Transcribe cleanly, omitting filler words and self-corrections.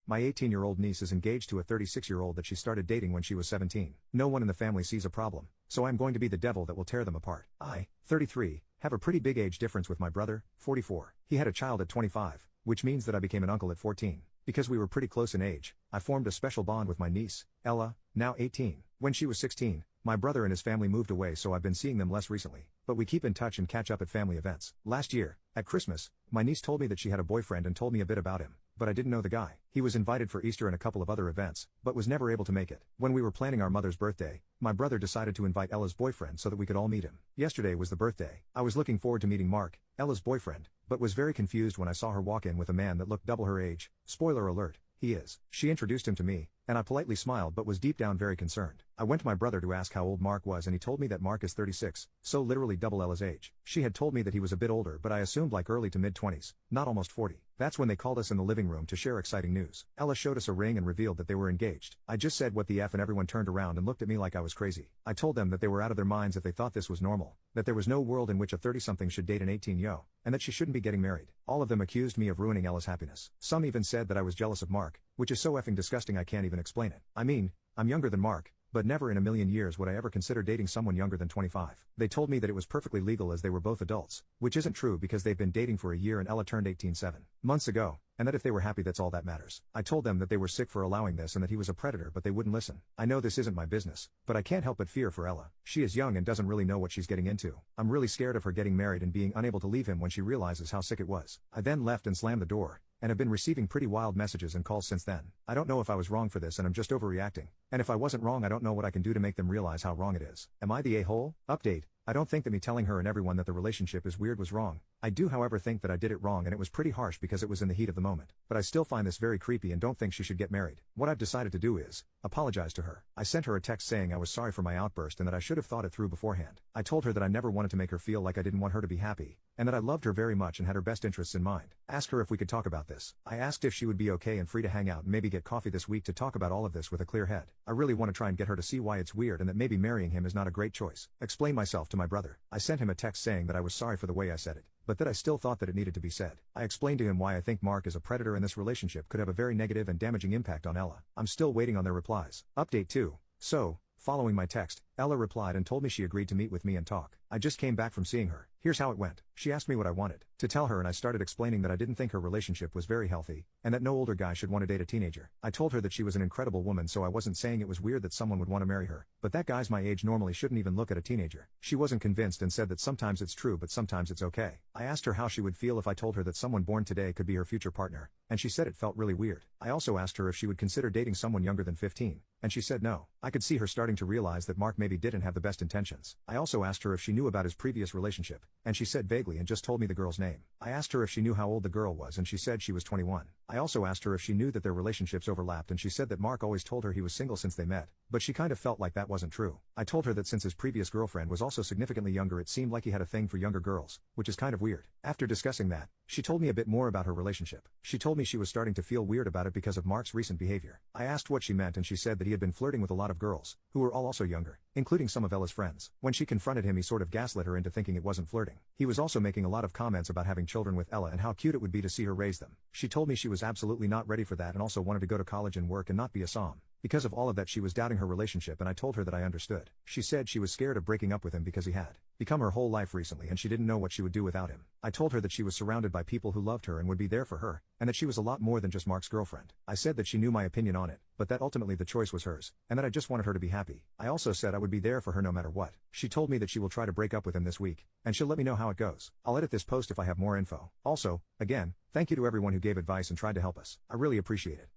My 18-year-old niece is engaged to a 36-year-old that she started dating when she was 17. No one in the family sees a problem, so I'm going to be the devil that will tear them apart. I, 33, have a pretty big age difference with my brother, 44. He had a child at 25, which means that I became an uncle at 14. Because we were pretty close in age, I formed a special bond with my niece, Ella, now 18. When she was 16, my brother and his family moved away, so I've been seeing them less recently, but we keep in touch and catch up at family events. Last year, at Christmas, my niece told me that she had a boyfriend and told me a bit about him, but I didn't know the guy. He was invited for Easter and a couple of other events, but was never able to make it. When we were planning our mother's birthday, my brother decided to invite Ella's boyfriend so that we could all meet him. Yesterday was the birthday. I was looking forward to meeting Mark, Ella's boyfriend, but was very confused when I saw her walk in with a man that looked double her age. Spoiler alert, he is. She introduced him to me, and I politely smiled but was deep down very concerned. I went to my brother to ask how old Mark was, and he told me that Mark is 36, so literally double Ella's age. She had told me that he was a bit older, but I assumed like early to mid-20s, not almost 40. That's when they called us in the living room to share exciting news. Ella showed us a ring and revealed that they were engaged. I just said what the F, and everyone turned around and looked at me like I was crazy. I told them that they were out of their minds if they thought this was normal, that there was no world in which a 30-something should date an 18-yo, and that she shouldn't be getting married. All of them accused me of ruining Ella's happiness. Some even said that I was jealous of Mark, which is so effing disgusting I can't even explain it. I mean, I'm younger than Mark, but never in a million years would I ever consider dating someone younger than 25. They told me that it was perfectly legal as they were both adults, which isn't true because they've been dating for a year and Ella turned 18 7 months ago, and that if they were happy that's all that matters. I told them that they were sick for allowing this and that he was a predator, but they wouldn't listen. I know this isn't my business, but I can't help but fear for Ella. She is young and doesn't really know what she's getting into. I'm really scared of her getting married and being unable to leave him when she realizes how sick it was. I then left and slammed the door, and have been receiving pretty wild messages and calls since then. I don't know if I was wrong for this and I'm just overreacting. And if I wasn't wrong, I don't know what I can do to make them realize how wrong it is. Am I the a-hole? Update. I don't think that me telling her and everyone that the relationship is weird was wrong. I do however think that I did it wrong, and it was pretty harsh because it was in the heat of the moment. But I still find this very creepy and don't think she should get married. What I've decided to do is apologize to her. I sent her a text saying I was sorry for my outburst and that I should have thought it through beforehand. I told her that I never wanted to make her feel like I didn't want her to be happy, and that I loved her very much and had her best interests in mind. Asked her if we could talk about this. I asked if she would be okay and free to hang out and maybe get coffee this week to talk about all of this with a clear head. I really want to try and get her to see why it's weird and that maybe marrying him is not a great choice. Explain myself to my brother. I sent him a text saying that I was sorry for the way I said it, but that I still thought that it needed to be said. I explained to him why I think Mark is a predator and this relationship could have a very negative and damaging impact on Ella. I'm still waiting on their replies. Update 2. So, following my text, Ella replied and told me she agreed to meet with me and talk. I just came back from seeing her. Here's how it went. She asked me what I wanted to tell her, and I started explaining that I didn't think her relationship was very healthy, and that no older guy should want to date a teenager. I told her that she was an incredible woman, so I wasn't saying it was weird that someone would want to marry her, but that guys my age normally shouldn't even look at a teenager. She wasn't convinced and said that sometimes it's true but sometimes it's okay. I asked her how she would feel if I told her that someone born today could be her future partner, and she said it felt really weird. I also asked her if she would consider dating someone younger than 15, and she said no. I could see her starting to realize that Mark maybe didn't have the best intentions. I also asked her if she knew about his previous relationship, and she said vaguely and just told me the girl's name. I asked her if she knew how old the girl was, and she said she was 21. I also asked her if she knew that their relationships overlapped, and she said that Mark always told her he was single since they met, but she kind of felt like that wasn't true. I told her that since his previous girlfriend was also significantly younger, it seemed like he had a thing for younger girls, which is kind of weird. After discussing that, she told me a bit more about her relationship. She told me she was starting to feel weird about it because of Mark's recent behavior. I asked what she meant, and she said that he had been flirting with a lot of girls, who were all also younger, including some of Ella's friends. When she confronted him, he sort of gaslit her into thinking it wasn't flirting. He was also making a lot of comments about having children with Ella and how cute it would be to see her raise them. She told me she was absolutely not ready for that and also wanted to go to college and work and not be a som. Because of all of that, she was doubting her relationship, and I told her that I understood. She said she was scared of breaking up with him because he had become her whole life recently and she didn't know what she would do without him. I told her that she was surrounded by people who loved her and would be there for her, and that she was a lot more than just Mark's girlfriend. I said that she knew my opinion on it, but that ultimately the choice was hers, and that I just wanted her to be happy. I also said I would be there for her no matter what. She told me that she will try to break up with him this week, and she'll let me know how it goes. I'll edit this post if I have more info. Also, again, thank you to everyone who gave advice and tried to help us. I really appreciate it.